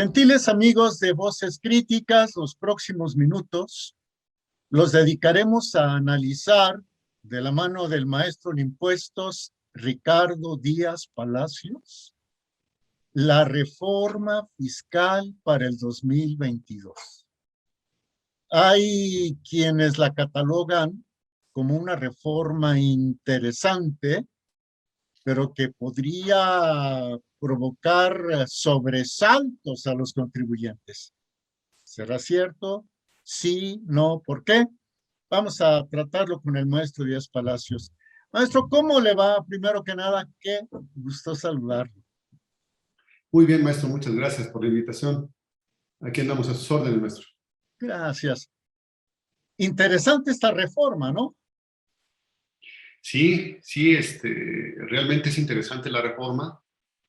Gentiles amigos de Voces Críticas, los próximos minutos los dedicaremos a analizar de la mano del maestro en impuestos Ricardo Díaz Palacios la reforma fiscal para el 2022. Hay quienes la catalogan como una reforma interesante, pero que podría provocar sobresaltos a los contribuyentes. ¿Será cierto? Sí, no, ¿por qué? Vamos a tratarlo con el maestro Díaz Palacios. Maestro, ¿cómo le va? Primero que nada, qué gusto saludarlo. Muy bien, maestro, muchas gracias por la invitación. Aquí andamos a sus órdenes, maestro. Gracias. Interesante esta reforma, ¿no? Sí, realmente es interesante la reforma.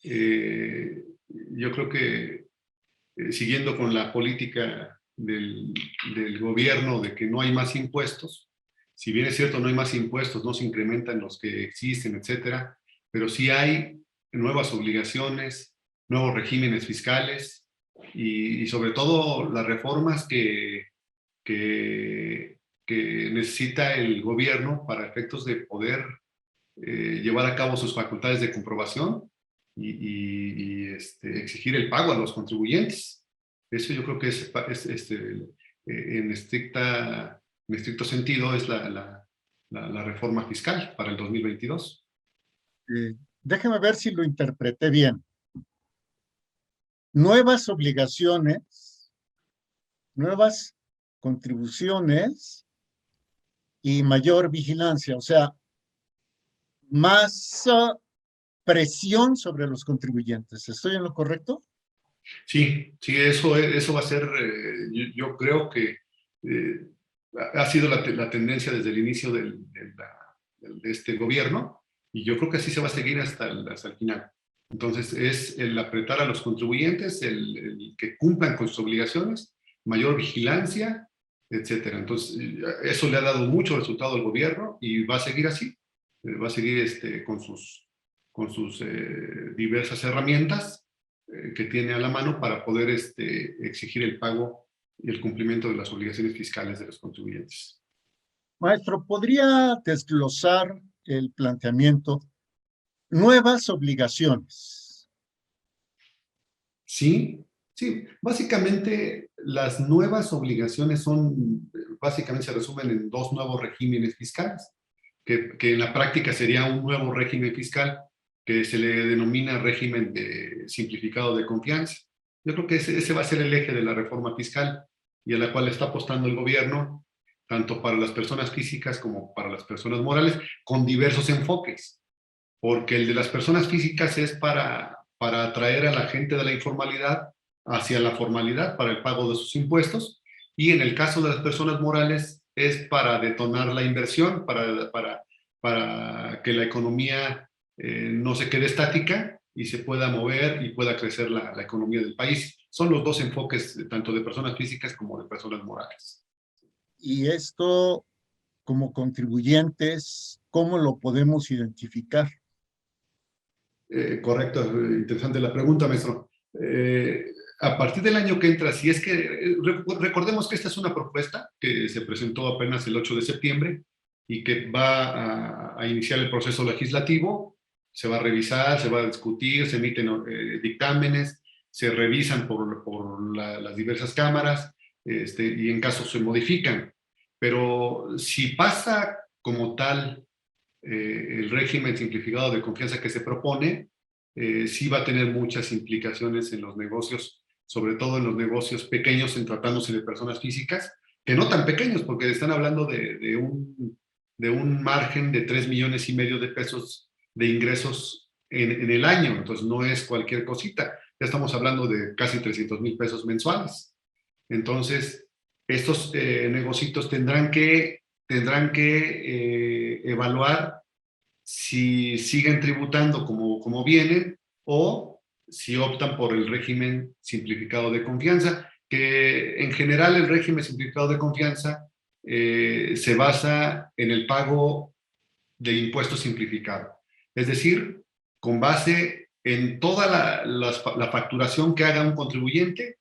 Yo creo que siguiendo con la política del gobierno de que no hay más impuestos, si bien es cierto no hay más impuestos, no se incrementan los que existen, etcétera, pero sí hay nuevas obligaciones, nuevos regímenes fiscales y sobre todo las reformas que necesita el gobierno para efectos de poder llevar a cabo sus facultades de comprobación y exigir el pago a los contribuyentes. Eso yo creo que en estricto sentido es la reforma fiscal para el 2022. Déjeme ver si lo interpreté bien. Nuevas obligaciones, nuevas contribuciones y mayor vigilancia, o sea, más presión sobre los contribuyentes. ¿Estoy en lo correcto? Sí, eso va a ser, yo creo que ha sido la tendencia desde el inicio de este gobierno y yo creo que así se va a seguir hasta el final. Entonces es el apretar a los contribuyentes, el que cumplan con sus obligaciones, mayor vigilancia, etcétera. Entonces eso le ha dado mucho resultado al gobierno y va a seguir así, va a seguir con sus diversas herramientas que tiene a la mano para poder exigir el pago y el cumplimiento de las obligaciones fiscales de los contribuyentes. Maestro, ¿podría desglosar el planteamiento? Nuevas obligaciones. Sí, básicamente las nuevas obligaciones básicamente se resumen en dos nuevos regímenes fiscales, que en la práctica sería un nuevo régimen fiscal que se le denomina régimen simplificado de confianza. Yo creo que ese va a ser el eje de la reforma fiscal y a la cual está apostando el gobierno, tanto para las personas físicas como para las personas morales, con diversos enfoques. Porque el de las personas físicas es para atraer a la gente de la informalidad hacia la formalidad para el pago de sus impuestos, y en el caso de las personas morales es para detonar la inversión, para que la economía no se quede estática y se pueda mover y pueda crecer la economía del país. Son los dos enfoques, tanto de personas físicas como de personas morales. Y esto, como contribuyentes, ¿cómo lo podemos identificar? Correcto, interesante la pregunta, maestro. A partir del año que entra, si es que, recordemos que esta es una propuesta que se presentó apenas el 8 de septiembre y que va a iniciar el proceso legislativo, se va a revisar, se va a discutir, se emiten dictámenes, se revisan por las diversas cámaras y en caso se modifican. Pero si pasa como tal el régimen simplificado de confianza que se propone, sí va a tener muchas implicaciones en los negocios, sobre todo en los negocios pequeños, en tratándose de personas físicas, que no tan pequeños, porque están hablando de un margen de 3,5 millones de pesos de ingresos en el año. Entonces no es cualquier cosita, ya estamos hablando de casi 300,000 pesos mensuales. Entonces estos negocios tendrán que evaluar si siguen tributando como vienen o si optan por el régimen simplificado de confianza, que en general el régimen simplificado de confianza se basa en el pago de impuesto simplificado. Es decir, con base en toda la facturación que haga un contribuyente,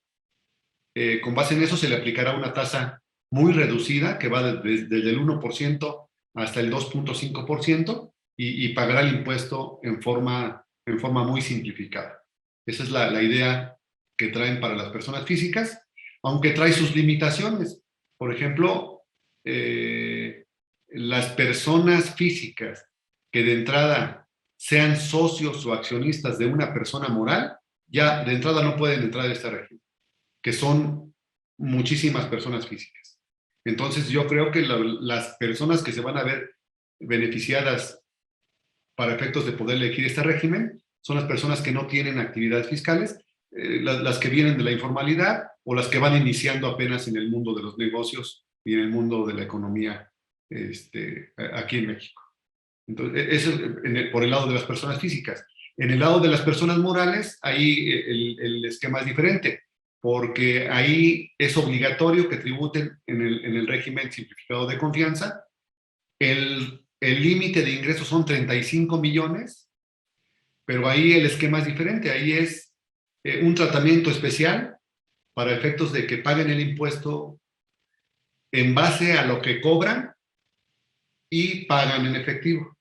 con base en eso se le aplicará una tasa muy reducida que va desde el 1% hasta el 2.5% y pagará el impuesto en forma muy simplificada. Esa es la idea que traen para las personas físicas, aunque trae sus limitaciones. Por ejemplo, las personas físicas que de entrada sean socios o accionistas de una persona moral, ya de entrada no pueden entrar a este régimen, que son muchísimas personas físicas. Entonces yo creo que las personas que se van a ver beneficiadas para efectos de poder elegir este régimen son las personas que no tienen actividades fiscales, las que vienen de la informalidad o las que van iniciando apenas en el mundo de los negocios y en el mundo de la economía aquí en México. Entonces, eso por el lado de las personas físicas. En el lado de las personas morales, ahí el esquema es diferente, porque ahí es obligatorio que tributen en el régimen simplificado de confianza. El límite de ingresos son 35 millones, pero ahí el esquema es diferente. Ahí es un tratamiento especial para efectos de que paguen el impuesto en base a lo que cobran y pagan en efectivo.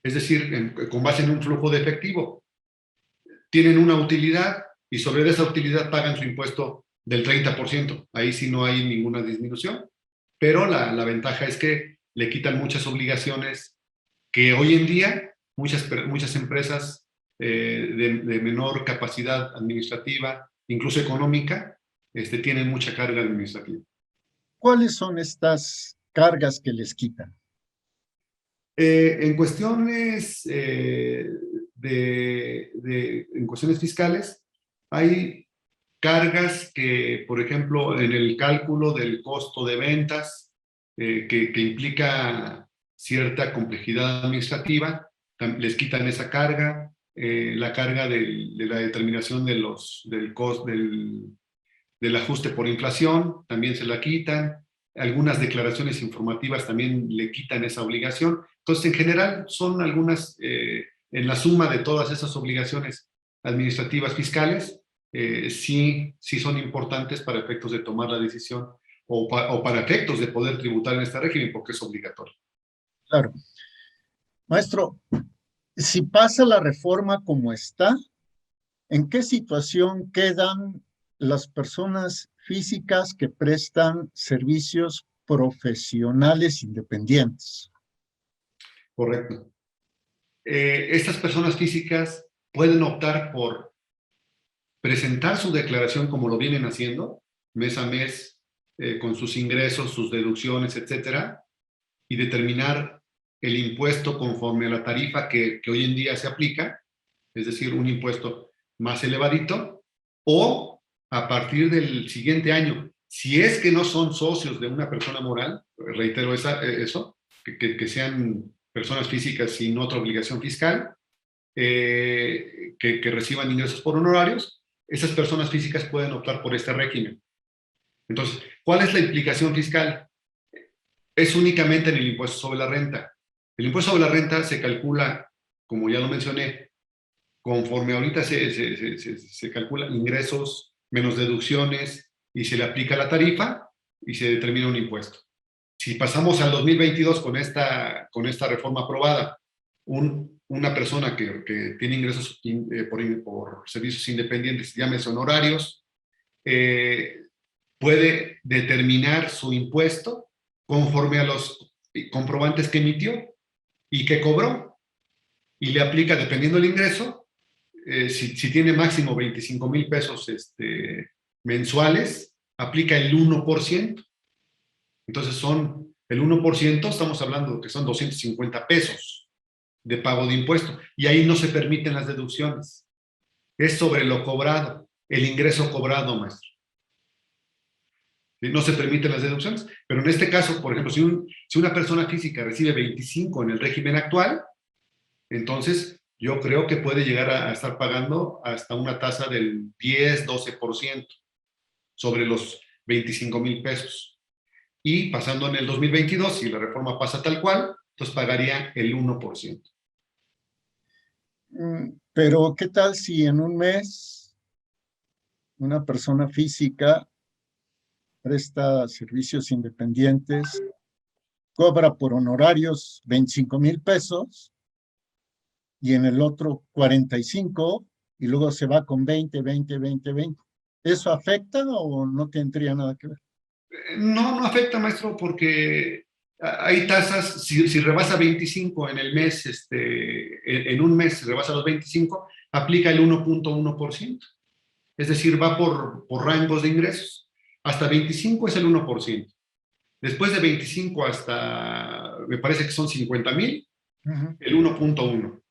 Es decir, con base en un flujo de efectivo. Tienen una utilidad y sobre esa utilidad pagan su impuesto del 30%. Ahí sí no hay ninguna disminución, pero la ventaja es que le quitan muchas obligaciones que hoy en día muchas empresas de menor capacidad administrativa, incluso económica, tienen mucha carga administrativa. ¿Cuáles son estas cargas que les quitan? En cuestiones en cuestiones fiscales, hay cargas que, por ejemplo, en el cálculo del costo de ventas, que implica cierta complejidad administrativa, les quitan esa carga, la carga de la determinación del ajuste por inflación, también se la quitan. Algunas declaraciones informativas también le quitan esa obligación. Entonces, en general, son algunas, en la suma de todas esas obligaciones administrativas fiscales, sí son importantes para efectos de tomar la decisión o para efectos de poder tributar en este régimen, porque es obligatorio. Claro. Maestro, si pasa la reforma como está, ¿en qué situación quedan las personas físicas que prestan servicios profesionales independientes? Correcto. Estas personas físicas pueden optar por presentar su declaración como lo vienen haciendo, mes a mes, con sus ingresos, sus deducciones, etcétera, y determinar el impuesto conforme a la tarifa que hoy en día se aplica, es decir, un impuesto más elevadito, o a partir del siguiente año, si es que no son socios de una persona moral, reitero eso, que sean personas físicas sin otra obligación fiscal, que reciban ingresos por honorarios, esas personas físicas pueden optar por este régimen. Entonces, ¿cuál es la implicación fiscal? Es únicamente en el impuesto sobre la renta. El impuesto sobre la renta se calcula, como ya lo mencioné, conforme ahorita se calcula ingresos menos deducciones y se le aplica la tarifa y se determina un impuesto. Si pasamos al 2022 con esta reforma aprobada, una persona que tiene ingresos por servicios independientes, llámese honorarios, puede determinar su impuesto conforme a los comprobantes que emitió y que cobró, y le aplica, dependiendo del ingreso, si tiene máximo 25,000 pesos mensuales, aplica el 1%. Entonces son el 1%, estamos hablando que son 250 pesos de pago de impuesto, y ahí no se permiten las deducciones. Es sobre lo cobrado, el ingreso cobrado, maestro. ¿Sí? No se permiten las deducciones, pero en este caso, por ejemplo, si una persona física recibe 25 en el régimen actual, entonces yo creo que puede llegar a estar pagando hasta una tasa del 10-12% sobre los 25,000 pesos. Y pasando en el 2022, si la reforma pasa tal cual, entonces pagaría el 1%. Pero ¿qué tal si en un mes una persona física presta servicios independientes, cobra por honorarios 25,000 pesos y en el otro 45 y luego se va con 20? ¿Eso afecta o no tendría nada que ver? No, no afecta, maestro, porque hay tasas, si rebasa 25 en el mes, en un mes rebasa los 25, aplica el 1.1%. Es decir, va por rangos de ingresos. Hasta 25 es el 1%. Después de 25 hasta, me parece que son 50,000, Ujú. el 1.1.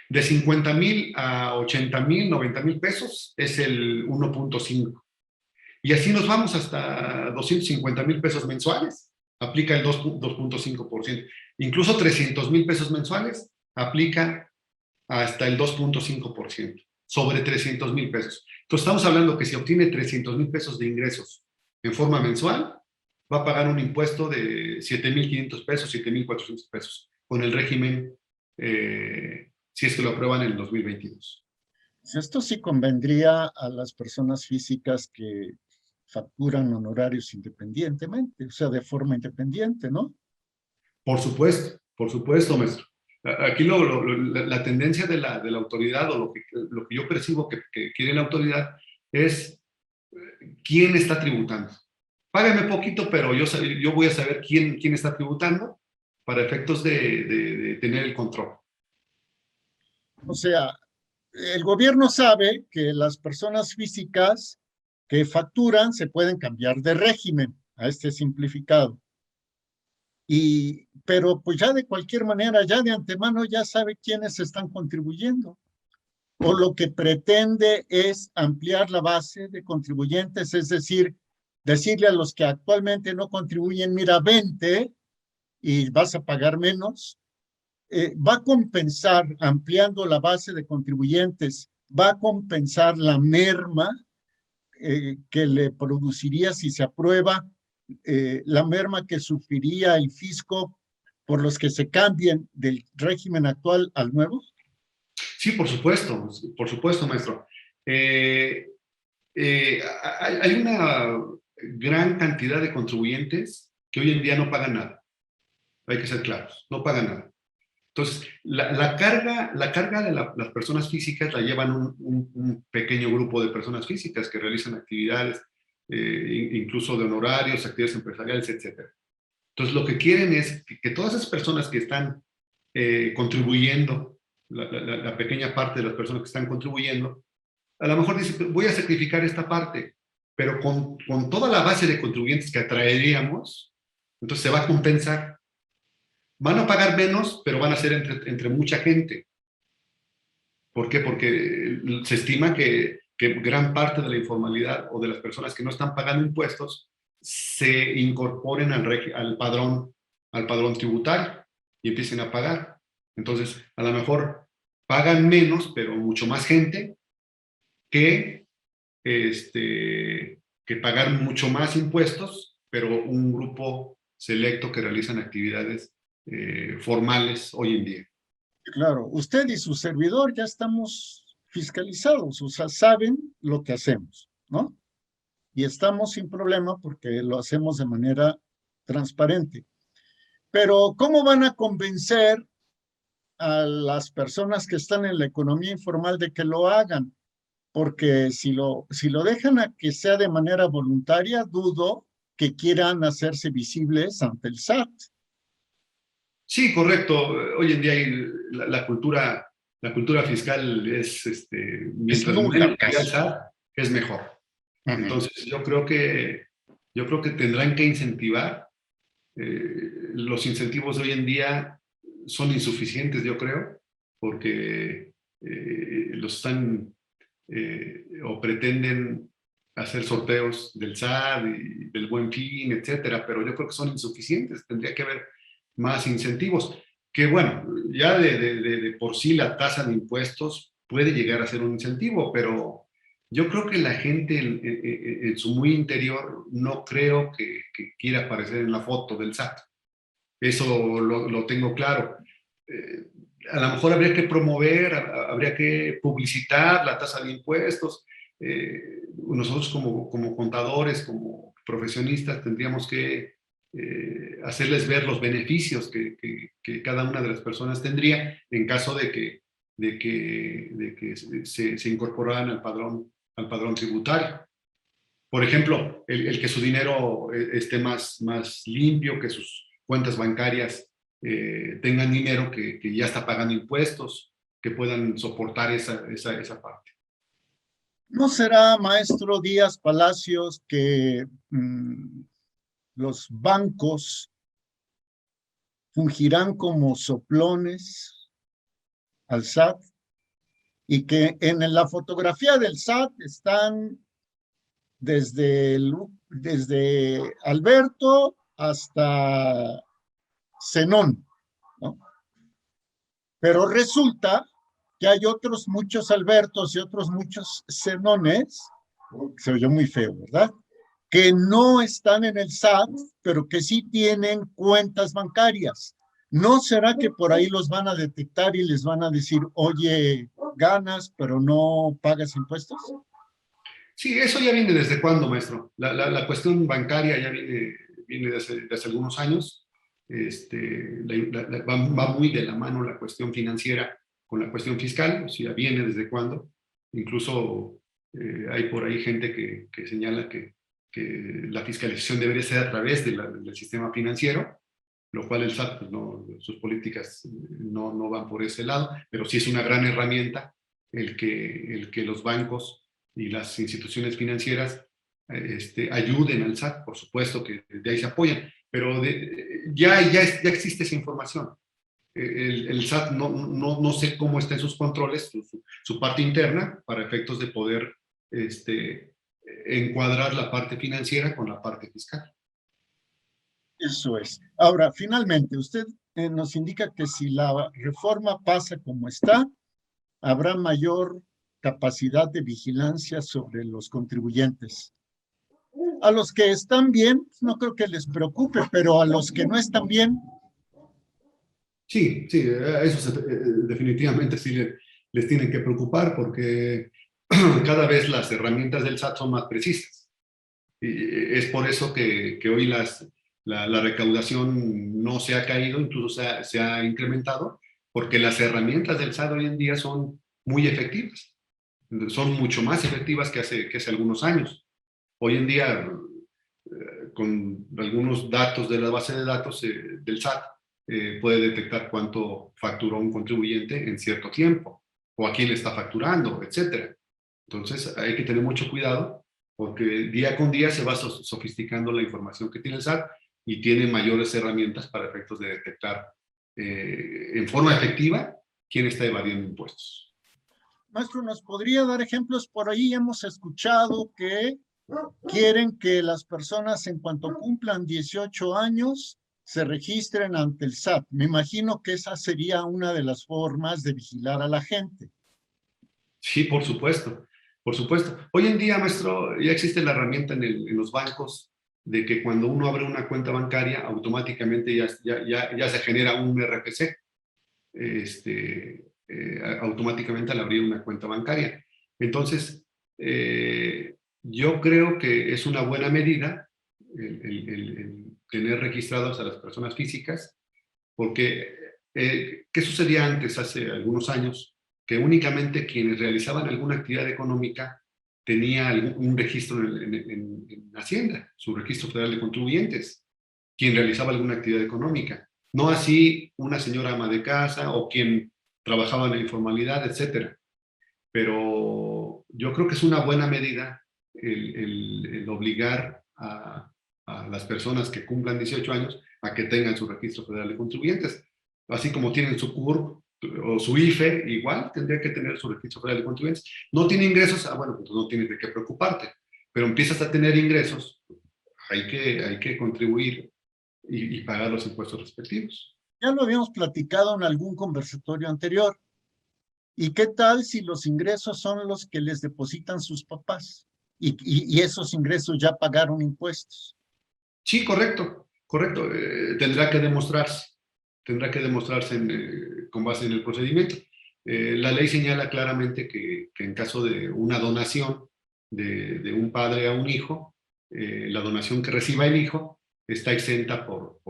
De 50,000 a 80,000, 90,000 pesos es el 1.5. Y así nos vamos hasta 250,000 pesos mensuales, aplica el 2.5%. Incluso 300,000 pesos mensuales, aplica hasta el 2.5%, sobre 300,000 pesos. Entonces estamos hablando que si obtiene 300,000 pesos de ingresos en forma mensual, va a pagar un impuesto de 7,500 pesos, 7,400 pesos, con el régimen, si es que lo aprueban en el 2022. Pues esto sí convendría a las personas físicas que facturan honorarios independientemente, o sea, de forma independiente, ¿no? Por supuesto, maestro. Aquí la tendencia de la autoridad, o lo que yo percibo que quiere la autoridad, es quién está tributando. Págame poquito, pero yo voy a saber quién está tributando para efectos de tener el control. O sea, el gobierno sabe que las personas físicas que facturan se pueden cambiar de régimen a este simplificado. Pero pues ya de cualquier manera, ya de antemano ya sabe quiénes están contribuyendo. O lo que pretende es ampliar la base de contribuyentes, es decir, decirle a los que actualmente no contribuyen, mira, vente y vas a pagar menos. Va a compensar, ampliando la base de contribuyentes, va a compensar la merma que le produciría si se aprueba, la merma que sufriría el fisco por los que se cambien del régimen actual al nuevo. Sí, por supuesto, maestro. Eh, hay una gran cantidad de contribuyentes que hoy en día no pagan nada. Hay que ser claros, no pagan nada. Entonces, la carga de las personas físicas la llevan un pequeño grupo de personas físicas que realizan actividades, incluso de honorarios, actividades empresariales, etcétera. Entonces, lo que quieren es que todas esas personas que están contribuyendo, la pequeña parte de las personas que están contribuyendo, a lo mejor dice, voy a sacrificar esta parte, pero con toda la base de contribuyentes que atraeríamos, entonces se va a compensar. Van a pagar menos, pero van a ser entre mucha gente. ¿Por qué? Porque se estima que gran parte de la informalidad o de las personas que no están pagando impuestos se incorporen al padrón tributario y empiecen a pagar. Entonces, a lo mejor pagan menos, pero mucho más gente que, que pagar mucho más impuestos, pero un grupo selecto que realizan actividades formales hoy en día. Claro, usted y su servidor ya estamos fiscalizados, o sea, saben lo que hacemos, ¿no? Y estamos sin problema porque lo hacemos de manera transparente. Pero ¿cómo van a convencer a las personas que están en la economía informal de que lo hagan? Porque si lo dejan a que sea de manera voluntaria, dudo que quieran hacerse visibles ante el SAT. Sí, correcto. Hoy en día la cultura fiscal es, Es mientras nula menos casi. alza, es mejor. Ujú. Entonces, yo creo que tendrán que incentivar. Los incentivos de hoy en día son insuficientes, yo creo, porque los están o pretenden hacer sorteos del SAT y del Buen Fin, etcétera, pero yo creo que son insuficientes. Tendría que haber más incentivos. Que bueno, ya de por sí la tasa de impuestos puede llegar a ser un incentivo, pero yo creo que la gente en su muy interior no creo que quiera aparecer en la foto del SAT. Eso lo tengo claro. Eh, a lo mejor habría que promover, habría que publicitar la tasa de impuestos. Nosotros como contadores, como profesionistas, tendríamos que hacerles ver los beneficios que cada una de las personas tendría en caso de que se incorporaran al padrón tributario. Por ejemplo, el que su dinero esté más limpio, que sus cuentas bancarias tengan dinero que ya está pagando impuestos, que puedan soportar esa parte. ¿No será, maestro Díaz Palacios, que los bancos fungirán como soplones al SAT y que en la fotografía del SAT están desde Alberto hasta Zenón, ¿no? Pero resulta que hay otros muchos Albertos y otros muchos Zenones, se oyó muy feo, ¿verdad? Que no están en el SAT, pero que sí tienen cuentas bancarias. ¿No será que por ahí los van a detectar y les van a decir, oye, ganas, pero no pagas impuestos? Sí, eso ya viene desde cuándo, maestro. La cuestión bancaria ya viene de hace algunos años. Va muy de la mano la cuestión financiera con la cuestión fiscal, o sea, viene desde cuándo. Incluso hay por ahí gente que señala que la fiscalización debería ser a través del sistema financiero, lo cual el SAT, pues no, sus políticas no van por ese lado, pero sí es una gran herramienta el que los bancos y las instituciones financieras ayuden al SAT, por supuesto que de ahí se apoyan, pero ya existe esa información. El SAT no sé cómo está en sus controles, su parte interna, para efectos de poder encuadrar la parte financiera con la parte fiscal. Eso es. Ahora, finalmente, usted nos indica que si la reforma pasa como está, habrá mayor capacidad de vigilancia sobre los contribuyentes. A los que están bien, no creo que les preocupe, pero a los que no están bien. Sí, eso definitivamente sí les tienen que preocupar porque cada vez las herramientas del SAT son más precisas. Y es por eso que hoy la recaudación no se ha caído, incluso se ha incrementado, porque las herramientas del SAT hoy en día son muy efectivas. Son mucho más efectivas que hace algunos años. Hoy en día, con algunos datos de la base de datos del SAT, puede detectar cuánto facturó un contribuyente en cierto tiempo, o a quién le está facturando, etcétera. Entonces, hay que tener mucho cuidado, porque día con día se va sofisticando la información que tiene el SAT y tiene mayores herramientas para efectos de detectar en forma efectiva quién está evadiendo impuestos. Maestro, ¿nos podría dar ejemplos? Por ahí hemos escuchado que quieren que las personas en cuanto cumplan 18 años se registren ante el SAT. Me imagino que esa sería una de las formas de vigilar a la gente. Sí, por supuesto, por supuesto. Hoy en día, maestro, ya existe la herramienta en los bancos de que cuando uno abre una cuenta bancaria, automáticamente ya se genera un RFC, automáticamente al abrir una cuenta bancaria. Entonces, yo creo que es una buena medida el tener registrados a las personas físicas, porque ¿qué sucedía antes, hace algunos años? Que únicamente quienes realizaban alguna actividad económica tenía un registro en Hacienda, su registro federal de contribuyentes, quien realizaba alguna actividad económica. No así una señora ama de casa o quien trabajaba en la informalidad, etcétera. Pero yo creo que es una buena medida el obligar a las personas que cumplan 18 años a que tengan su registro federal de contribuyentes. Así como tienen su CURP o su IFE, igual tendría que tener su registro federal de contribuyentes. No tiene ingresos, bueno, pues no tienes de qué preocuparte. Pero empiezas a tener ingresos, hay que contribuir y pagar los impuestos respectivos. Ya lo habíamos platicado en algún conversatorio anterior. ¿Y qué tal si los ingresos son los que les depositan sus papás? Y esos ingresos ya pagaron impuestos. Sí, correcto, correcto. Tendrá que demostrarse. tendrá que demostrarse con base en el procedimiento. La ley señala claramente que en caso de una donación de un padre a un hijo, la donación que reciba el hijo está exenta por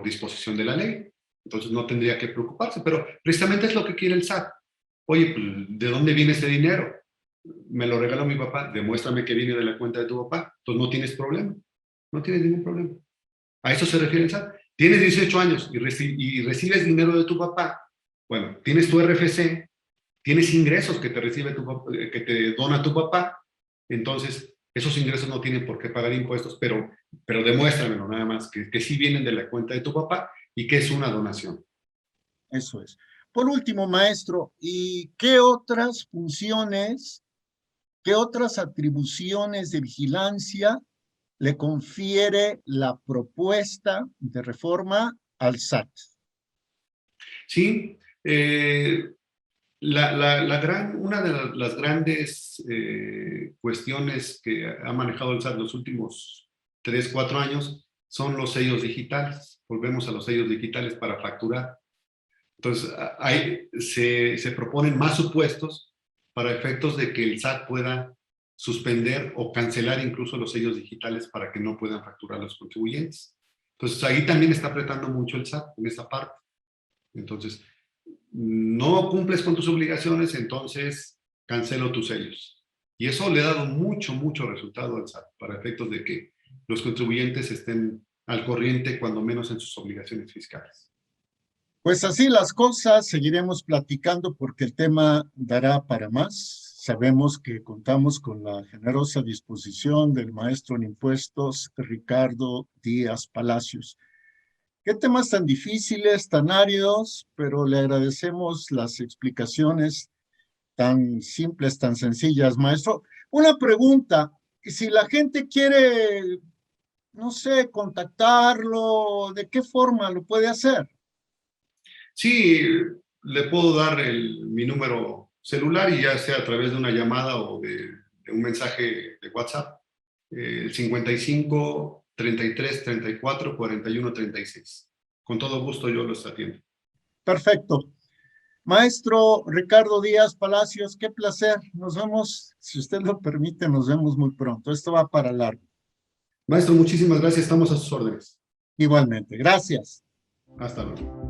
disposición de la ley. Entonces no tendría que preocuparse, pero precisamente es lo que quiere el SAT. Oye, pues, ¿de dónde viene ese dinero? Me lo regaló mi papá, demuéstrame que viene de la cuenta de tu papá. Entonces no tienes problema, no tienes ningún problema. A eso se refiere el SAT. Tienes 18 años y recibes dinero de tu papá. Bueno, tienes tu RFC, tienes ingresos que que te dona tu papá. Entonces, esos ingresos no tienen por qué pagar impuestos, pero demuéstramelo nada más, que sí vienen de la cuenta de tu papá y que es una donación. Eso es. Por último, maestro, ¿y qué otras funciones, qué otras atribuciones de vigilancia le confiere la propuesta de reforma al SAT? Sí, una de las grandes cuestiones que ha manejado el SAT los últimos 3, 4 años son los sellos digitales. Volvemos a los sellos digitales para facturar. Entonces, ahí se proponen más supuestos para efectos de que el SAT pueda suspender o cancelar incluso los sellos digitales para que no puedan facturar los contribuyentes. Entonces, ahí también está apretando mucho el SAT en esa parte. Entonces, no cumples con tus obligaciones, entonces cancelo tus sellos. Y eso le ha dado mucho, mucho resultado al SAT para efectos de que los contribuyentes estén al corriente, cuando menos en sus obligaciones fiscales. Pues así las cosas, seguiremos platicando porque el tema dará para más. Sabemos que contamos con la generosa disposición del maestro en impuestos, Ricardo Díaz Palacios. Qué temas tan difíciles, tan áridos, pero le agradecemos las explicaciones tan simples, tan sencillas, maestro. Una pregunta, si la gente quiere, no sé, contactarlo, ¿de qué forma lo puede hacer? Sí, le puedo dar mi número celular y ya sea a través de una llamada o de un mensaje de WhatsApp, 55 33 34 41 36. Con todo gusto yo los atiendo. Perfecto. Maestro Ricardo Díaz Palacios, qué placer. Nos vemos, si usted lo permite, nos vemos muy pronto. Esto va para largo. Maestro, muchísimas gracias. Estamos a sus órdenes. Igualmente. Gracias. Hasta luego.